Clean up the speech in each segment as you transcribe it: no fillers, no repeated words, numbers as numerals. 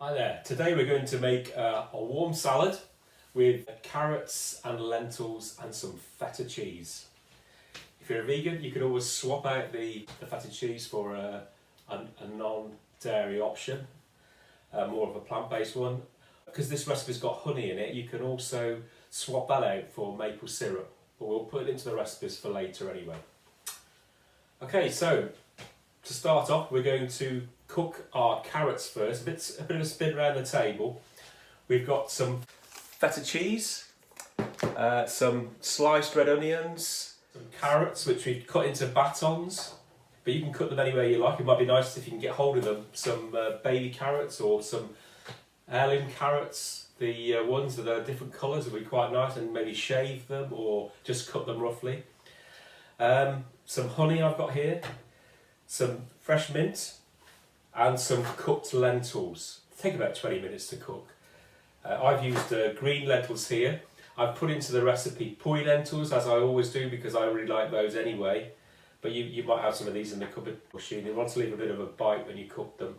Hi there, today we're going to make a warm salad with carrots and lentils and some feta cheese. If you're a vegan, you can always swap out the feta cheese for a non-dairy option, more of a plant-based one. Because this recipe's got honey in it, you can also swap that out for maple syrup, but we'll put it into the recipes for later anyway. Okay, so to start off, we're going to cook our carrots first. A bit of a spin around the table. We've got some feta cheese, some sliced red onions, some carrots which we've cut into batons, but you can cut them any way you like. It might be nice if you can get hold of them. Some baby carrots or some heirloom carrots. The ones that are different colours will be quite nice, and maybe shave them or just cut them roughly. Some honey I've got here, some fresh mint, and some cooked lentils. Take about 20 minutes to cook. I've used green lentils here. I've put into the recipe Puy Lentils, as I always do, because I really like those anyway. But you might have some of these in the cupboard machine. You want to leave a bit of a bite when you cook them.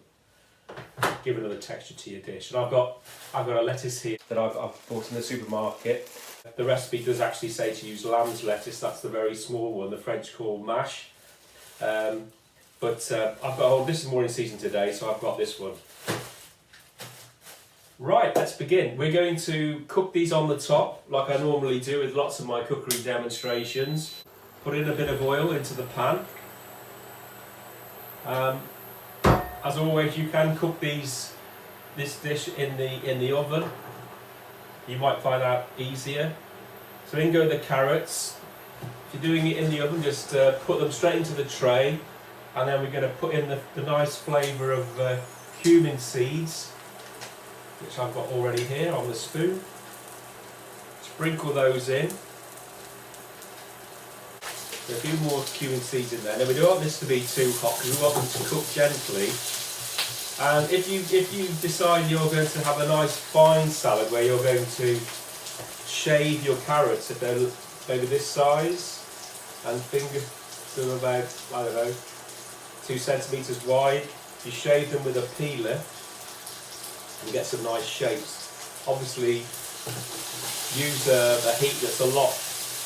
Give another texture to your dish. And I've got a lettuce here that I've bought in the supermarket. The recipe does actually say to use lamb's lettuce. That's the very small one, the French call mâche. But I've got, this is more in season today, so I've got this one. Right, let's begin. We're going to cook these on the top, like I normally do with lots of my cookery demonstrations. Put in a bit of oil into the pan. As always, you can cook this dish in the oven. You might find that easier. So in go the carrots. If you're doing it in the oven, just put them straight into the tray. And then we're going to put in the nice flavour of cumin seeds, which I've got already here on the spoon. Sprinkle those in. So a few more cumin seeds in there. Now we don't want this to be too hot because we want them to cook gently. And if you decide you're going to have a nice fine salad where you're going to shave your carrots, if they're maybe this size, and finger them about, I don't know, 2 centimetres wide, you shave them with a peeler and get some nice shapes. Obviously use a heat that's a lot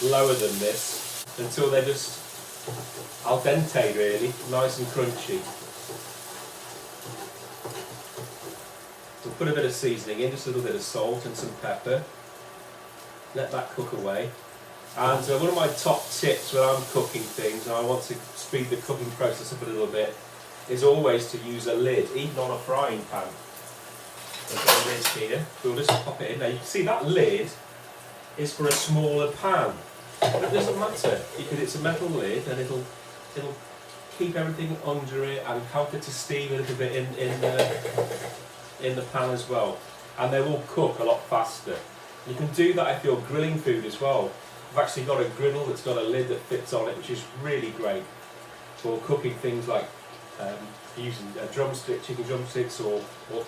lower than this until they're just al dente really, nice and crunchy. So put a bit of seasoning in, just a little bit of salt and some pepper. Let that cook away. And one of my top tips when I'm cooking things, and I want to speed the cooking process up a little bit, is always to use a lid, even on a frying pan. I've got a lid here, we'll just pop it in. Now you can see that lid is for a smaller pan, but it doesn't matter because it's a metal lid and it'll keep everything under it and help it to steam a little bit in the pan as well. And they will cook a lot faster. You can do that if you're grilling food as well. I've actually got a griddle that's got a lid that fits on it, which is really great for cooking things like using chicken drumsticks or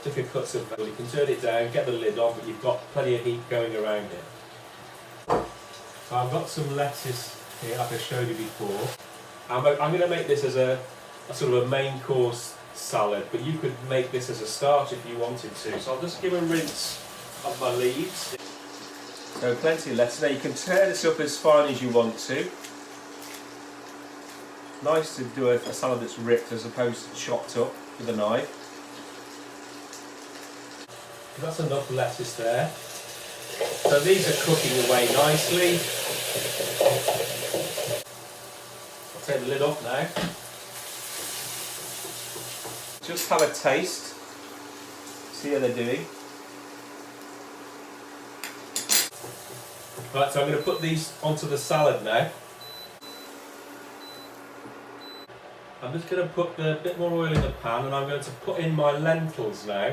thicker cuts of veal. You can turn it down, get the lid on, but you've got plenty of heat going around it. So I've got some lettuce here, like I showed you before. I'm going to make this as a sort of a main course salad, but you could make this as a starch if you wanted to. So I'll just give a rinse of my leaves. So plenty of lettuce. Now you can tear this up as fine as you want to. Nice to do a salad that's ripped as opposed to chopped up with a knife. That's enough lettuce there. So these are cooking away nicely. I'll take the lid off now. Just have a taste. See how they're doing. Right, so I'm going to put these onto the salad now. I'm just going to put a bit more oil in the pan, and I'm going to put in my lentils now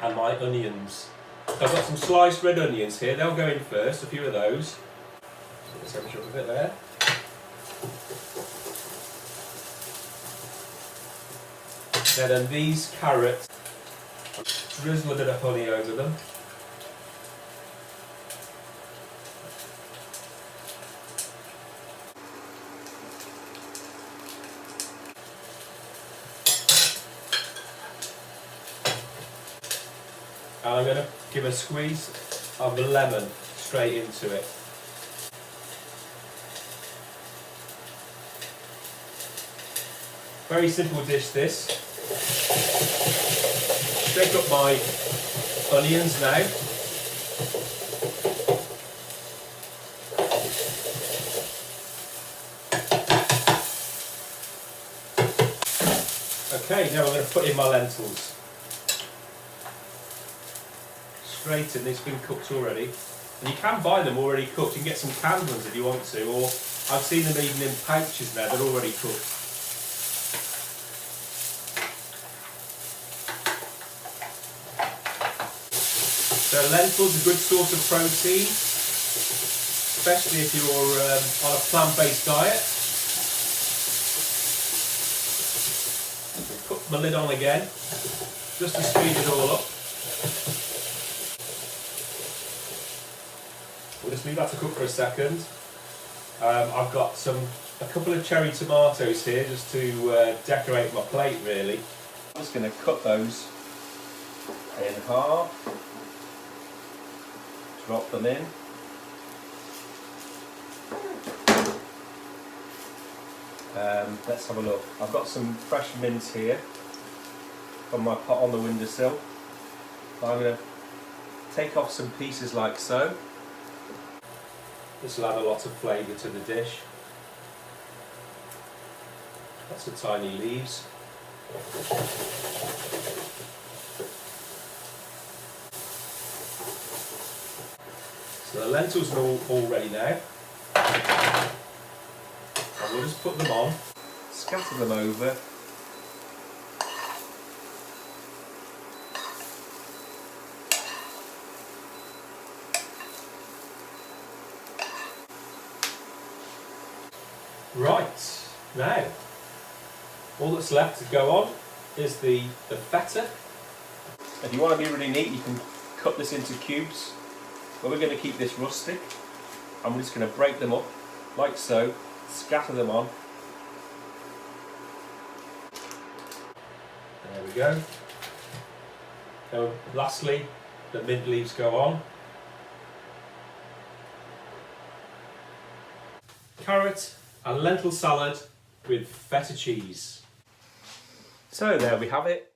and my onions. So I've got some sliced red onions here, they'll go in first, a few of those. Just temperature up a bit there. Then these carrots, drizzle a bit of honey over them. And I'm going to give a squeeze of the lemon straight into it. Very simple dish this. Shake up my onions now. Okay, now I'm going to put in my lentils. Straight in, they've been cooked already. And you can buy them already cooked. You can get some canned ones if you want to, or I've seen them even in pouches now, they're already cooked. So lentils are a good source of protein, especially if you're on a plant-based diet. Put my lid on again, just to speed it all up. We'll just leave that to cook for a second. I've got a couple of cherry tomatoes here just to decorate my plate really. I'm just going to cut those in half. Drop them in. Let's have a look. I've got some fresh mint here from my pot on the windowsill. I'm going to take off some pieces like so. This will add a lot of flavour to the dish. Lots of tiny leaves. So the lentils are all ready now. And we'll just put them on, scatter them over. Right, now all that's left to go on is the feta. If you want to be really neat, you can cut this into cubes. But we're going to keep this rustic. I'm just going to break them up like so, scatter them on. There we go. Now lastly, the mint leaves go on. Carrot and lentil salad with feta cheese. So there we have it.